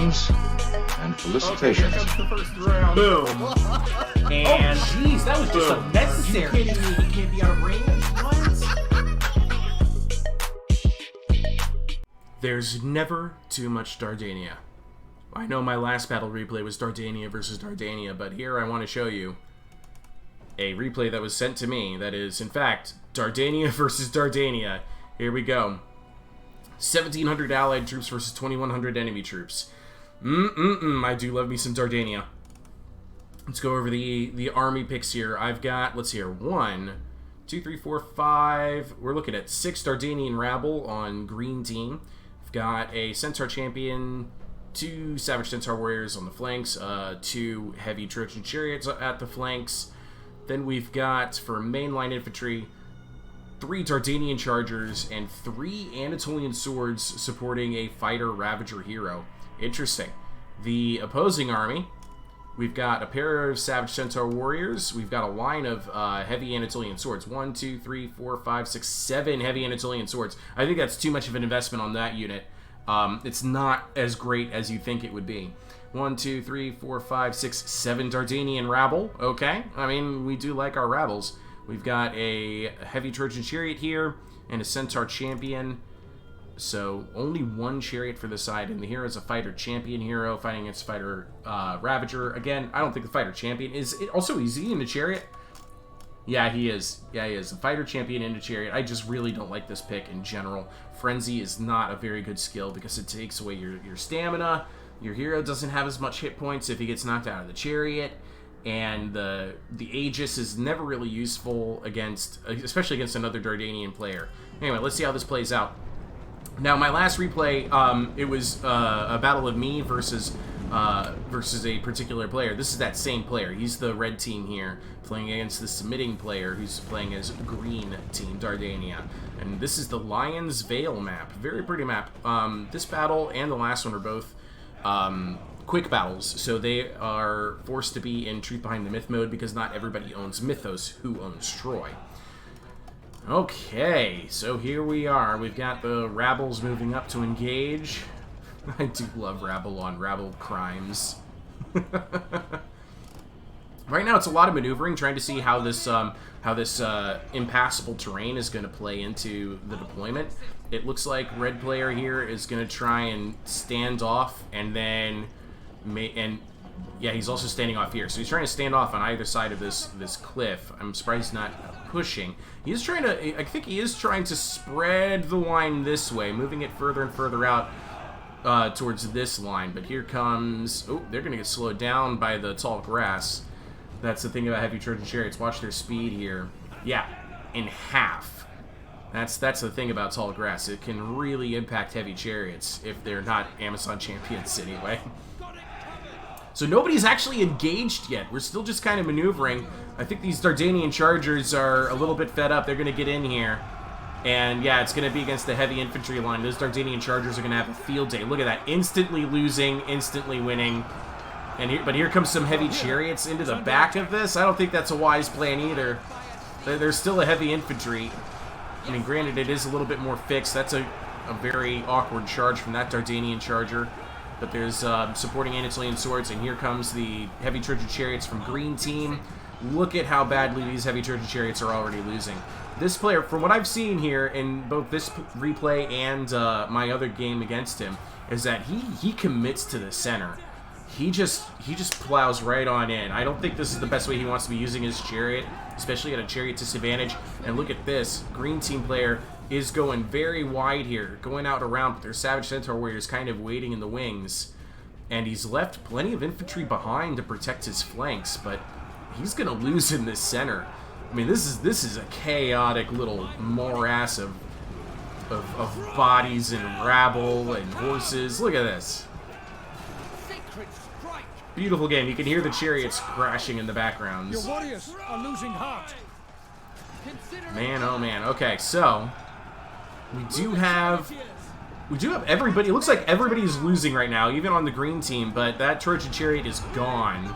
Greetings and felicitations. Okay, here comes the first round. Boom. And Jeez, that was just boom. unnecessary. You kidding me? You can't be out of range? What? There's never too much Dardania. I know my last battle replay was Dardania versus Dardania, but here I want to show you a replay that was sent to me that is, in fact, Dardania versus Dardania. Here we go. 1,700 allied troops versus 2,100 enemy troops. I do love me some Dardania. Let's go over the army picks here. I've got, let's see here, 1, 2, 3, 4, 5. We're looking at 6 Dardanian rabble on green team. I've got a Centaur champion, 2 Savage Centaur warriors on the flanks, 2 heavy Trojan chariots at the flanks. Then we've got, for mainline infantry, 3 Dardanian chargers and 3 Anatolian swords supporting a fighter Ravager hero. Interesting. The opposing army, we've got a pair of Savage Centaur warriors. We've got a line of heavy Anatolian swords. 1, 2, 3, 4, 5, 6, 7 heavy Anatolian swords. I think that's too much of an investment on that unit. It's not as great as you think it would be. 1, 2, 3, 4, 5, 6, 7 Dardanian rabble. Okay, I mean, we do like our rabbles. We've got a heavy Trojan chariot here and a Centaur champion. So only 1 chariot for the side, and the hero is a fighter champion hero fighting against fighter Ravager. Again, I don't think the fighter champion is also easy in the chariot. Yeah, he is. Yeah, he is. A fighter champion in a chariot. I just really don't like this pick in general. Frenzy is not a very good skill because it takes away your stamina. Your hero doesn't have as much hit points if he gets knocked out of the chariot. And the Aegis is never really useful against, especially against another Dardanian player. Anyway, let's see how this plays out. Now, my last replay, it was a battle of me versus a particular player. This is that same player. He's the red team here, playing against the submitting player who's playing as green team, Dardania. And this is the Lion's Vale map. Very pretty map. This battle and the last one are both quick battles, so they are forced to be in Truth Behind the Myth mode because not everybody owns Mythos who owns Troy. Okay, so here we are. We've got the rabbles moving up to engage. I do love rabble on rabble crimes. Right now, it's a lot of maneuvering, trying to see how this impassable terrain is going to play into the deployment. It looks like red player here is going to try and stand off, and then yeah, he's also standing off here. So he's trying to stand off on either side of this cliff. I'm surprised he's not pushing. He's trying to, I think he is trying to spread the line this way, moving it further and further out towards this line. But here comes, oh, they're going to get slowed down by the tall grass. That's the thing about heavy Trojan chariots. Watch their speed here. Yeah, in half. That's the thing about tall grass. It can really impact heavy chariots if they're not Amazon champions anyway. So nobody's actually engaged yet. We're still just kind of maneuvering. I think these Dardanian chargers are a little bit fed up. They're going to get in here. And yeah, it's going to be against the heavy infantry line. Those Dardanian chargers are going to have a field day. Look at that. Instantly losing, instantly winning. But here comes some heavy chariots into the back of this. I don't think that's a wise plan either. There's still a heavy infantry. I mean, granted, it is a little bit more fixed. That's a very awkward charge from that Dardanian charger. But there's supporting Anatolian swords, and here comes the heavy Trojan chariots from green team. Look at how badly these heavy Trojan chariots are already losing. This player, from what I've seen here in both this replay and my other game against him, is that he commits to the center. He just plows right on in. I don't think this is the best way he wants to be using his chariot, especially at a chariot disadvantage. And look at this, green team player is going very wide here, going out around, but there's Savage Centaur warriors kind of waiting in the wings. And he's left plenty of infantry behind to protect his flanks, but he's going to lose in this center. I mean, this is a chaotic little morass of bodies and rabble and horses. Look at this. Beautiful game. You can hear the chariots crashing in the backgrounds. Your warriors are losing heart. Man, oh man. Okay, so we do have everybody. It looks like everybody's losing right now, even on the green team, but that Trojan chariot is gone.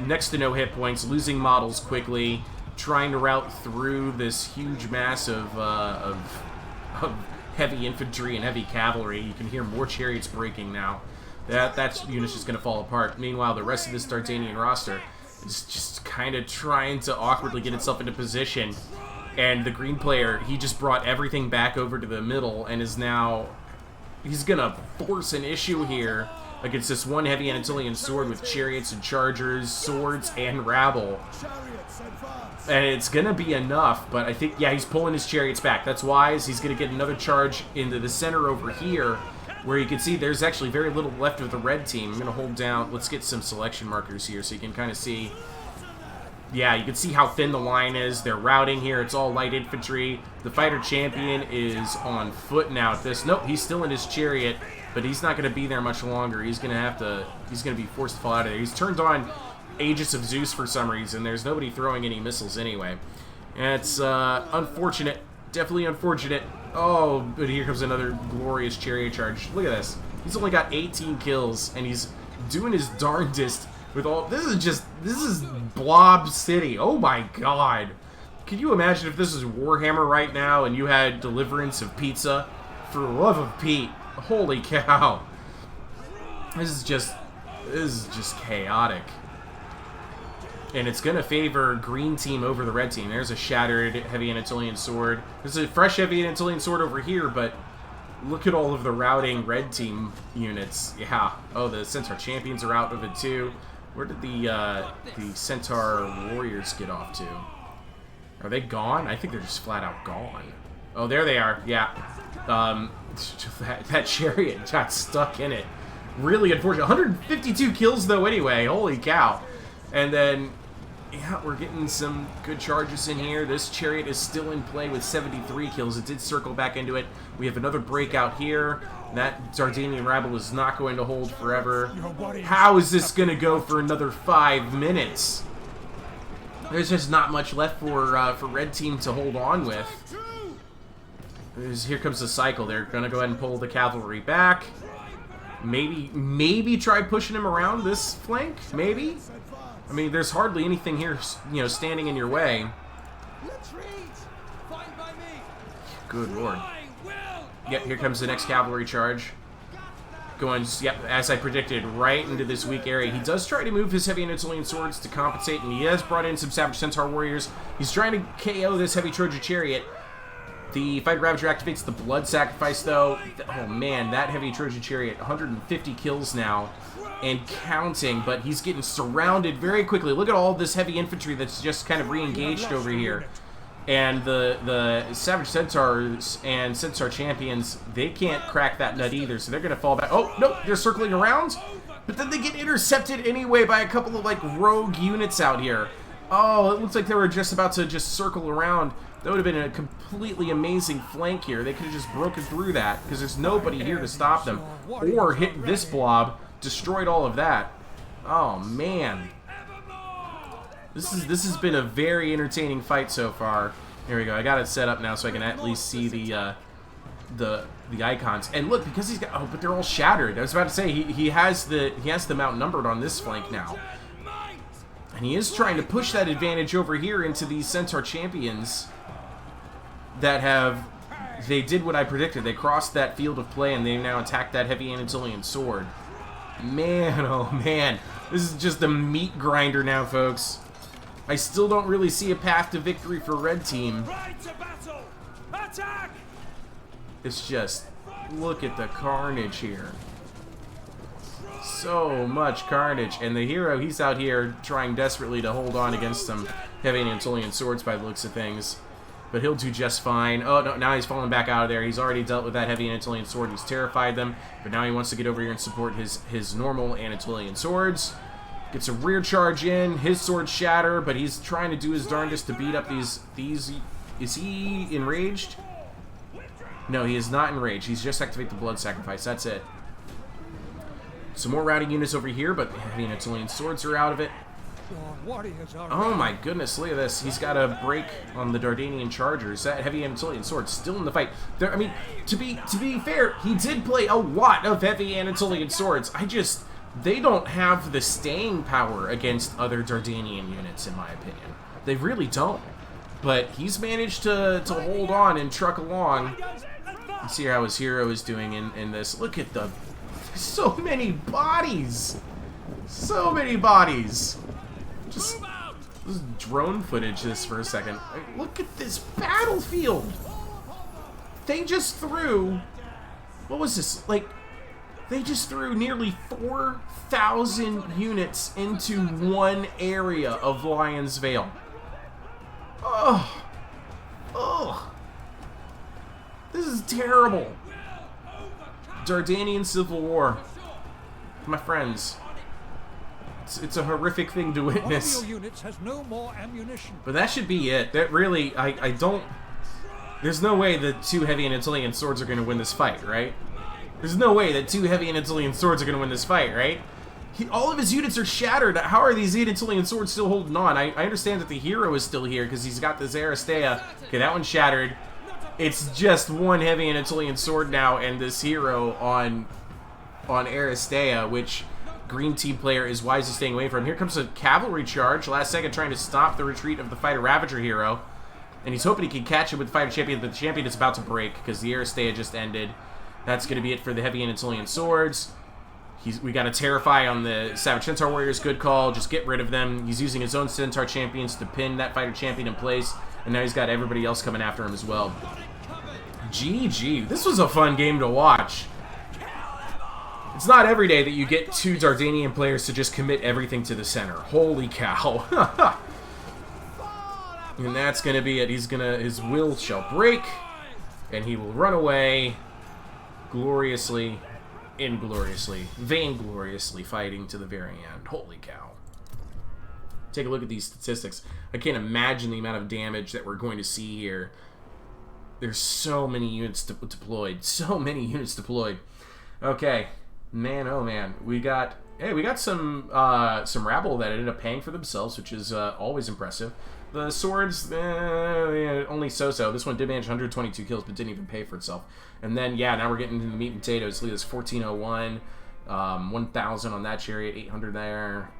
Next to no hit points, losing models quickly, trying to route through this huge mass of heavy infantry and heavy cavalry. You can hear more chariots breaking now. That unit's just going to fall apart. Meanwhile, the rest of this Dardanian roster is just kind of trying to awkwardly get itself into position. And the green player, he just brought everything back over to the middle and is now... He's going to force an issue here against this one heavy Anatolian sword with chariots and chargers, swords, and rabble. And it's going to be enough, but I think, yeah, he's pulling his chariots back. That's wise. He's going to get another charge into the center over here, where you can see there's actually very little left of the red team. I'm going to hold down. Let's get some selection markers here so you can kind of see. Yeah, you can see how thin the line is. They're routing here. It's all light infantry. The fighter champion is on foot now at this. Nope, he's still in his chariot, but he's not going to be there much longer. He's going to be forced to fall out of there. He's turned on Aegis of Zeus for some reason. There's nobody throwing any missiles anyway. And it's unfortunate. Definitely unfortunate. Oh, but here comes another glorious chariot charge. Look at this. He's only got 18 kills, and he's doing his darndest with all... This is Blob City. Oh my god. Can you imagine if this is Warhammer right now and you had Deliverance of Pizza? For the love of Pete. Holy cow. This is just chaotic. And it's going to favor green team over the red team. There's a shattered heavy Anatolian sword. There's a fresh heavy Anatolian sword over here, but look at all of the routing red team units. Yeah. Oh, the Centaur champions are out of it too. Where did the Centaur warriors get off to? Are they gone? I think they're just flat out gone. Oh, there they are. Yeah. That chariot got stuck in it. Really unfortunate. 152 kills though anyway. Holy cow. And then, yeah, we're getting some good charges in here. This chariot is still in play with 73 kills. It did circle back into it. We have another breakout here. That Dardanian rabble is not going to hold forever. How is this going to go for another 5 minutes? There's just not much left for red team to hold on with. Here comes the cycle. They're going to go ahead and pull the cavalry back. Maybe try pushing him around this flank. Maybe. I mean, there's hardly anything here, you know, standing in your way. Good lord. Yep, here comes the next cavalry charge. Going, yep, as I predicted, right into this weak area. He does try to move his heavy Anatolian swords to compensate, and he has brought in some Savage Centaur warriors. He's trying to KO this heavy Trojan chariot. The Fighter Ravager activates the Blood Sacrifice, though. Oh, man, that heavy Trojan chariot, 150 kills now. And counting, but he's getting surrounded very quickly. Look at all this heavy infantry that's just kind of re-engaged over here. And the Savage Centaurs and Centaur Champions, they can't crack that nut either, so they're going to fall back. Oh, nope, they're circling around. But then they get intercepted anyway by a couple of, like, rogue units out here. Oh, it looks like they were just about to just circle around. That would have been a completely amazing flank here. They could have just broken through that, because there's nobody here to stop them. Or hit this blob. Destroyed all of that. Oh man, this has been a very entertaining fight so far. Here we go. I got it set up now so I can at least see the icons. And look, because he's got, oh, but they're all shattered. I was about to say he has them outnumbered on this flank now, and he is trying to push that advantage over here into these Centaur champions that they did what I predicted. They crossed that field of play and they now attacked that heavy Anatolian sword. Man, oh man, this is just a meat grinder now, folks. I still don't really see a path to victory for red team. It's just, look at the carnage here. So much carnage, and the hero, he's out here trying desperately to hold on against some heavy Anatolian swords by the looks of things. But he'll do just fine. Oh, no, now he's falling back out of there. He's already dealt with that heavy Anatolian sword. He's terrified them. But now he wants to get over here and support his normal Anatolian swords. Gets a rear charge in. His swords shatter, but he's trying to do his darndest to beat up these... Is he enraged? No, he is not enraged. He's just activate the Blood Sacrifice. That's it. Some more routing units over here, but the heavy Anatolian swords are out of it. Oh my goodness, look at this. He's got a break on the Dardanian chargers. That heavy Anatolian sword still in the fight. I mean, to be fair, he did play a lot of heavy Anatolian swords. They don't have the staying power against other Dardanian units, in my opinion. They really don't. But he's managed to hold on and truck along. Let's see how his hero is doing in this. Look at the So many bodies! So many bodies! Just drone footage this for a second. Like, look at this battlefield! They just threw... What was this? Like, they just threw nearly 4,000 units into one area of Lion's Vale. Oh! Oh! This is terrible! Dardanian Civil War. My friends. It's a horrific thing to witness. One of your units has no more ammunition. But that should be it. That really, I don't... There's no way the two heavy and Antillian swords are going to win this fight, right? There's no way that two heavy and Antillian swords are going to win this fight, right? All of his units are shattered. How are these Antillian swords still holding on? I understand that the hero is still here because he's got this Aristea. Okay, that one's shattered. It's just one heavy and Antillian sword now and this hero on Aristea, which green team player is wisely staying away from. Here comes a cavalry charge, last second trying to stop the retreat of the Fighter Ravager hero. And he's hoping he can catch him with the Fighter Champion, but the Champion is about to break because the Aristea just ended. That's going to be it for the heavy and Antillian swords. We got a Terrify on the Savage Centaur Warriors. Good call. Just get rid of them. He's using his own Centaur Champions to pin that Fighter Champion in place. And now he's got everybody else coming after him as well. GG. This was a fun game to watch. It's not every day that you get two Dardanian players to just commit everything to the center. Holy cow. And that's going to be it. His will shall break. And he will run away gloriously, ingloriously, vaingloriously fighting to the very end. Holy cow. Take a look at these statistics. I can't imagine the amount of damage that we're going to see here. There's so many units deployed. So many units deployed. Okay. Man, oh man. We got some rabble that ended up paying for themselves, which is always impressive. The swords, only so-so. This one did manage 122 kills, but didn't even pay for itself. And then, yeah, now we're getting into the meat and potatoes. Leave this 1401, 1,000 on that chariot, 800 there.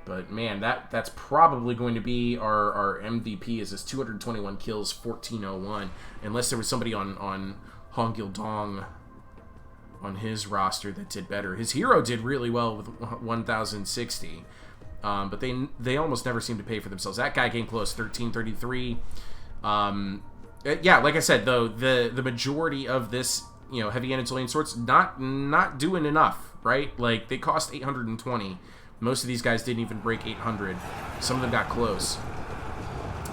But, man, that's probably going to be our MVP, is this 221 kills, 1401. Unless there was somebody on Hong Gildong on his roster that did better. His hero did really well with 1,060. But they almost never seem to pay for themselves. That guy came close, 1333. Yeah, like I said, though, the majority of this, heavy Anatolian swords not doing enough, right? Like, they cost 820. Most of these guys didn't even break 800. Some of them got close.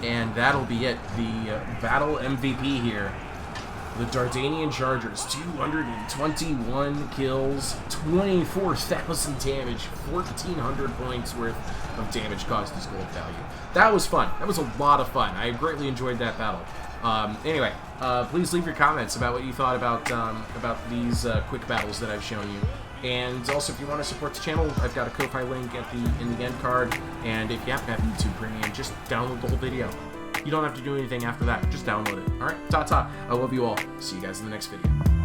And that'll be it. The battle MVP here. The Dardanian Chargers, 221 kills, 24,000 damage, 1,400 points worth of damage caused as gold value. That was fun. That was a lot of fun. I greatly enjoyed that battle. Anyway, please leave your comments about what you thought about these quick battles that I've shown you. And also, if you want to support the channel, I've got a Ko-Fi link in the end card. And if you happen to have YouTube Premium, just download the whole video. You don't have to do anything after that. Just download it. Alright? Ta-ta. I love you all. See you guys in the next video.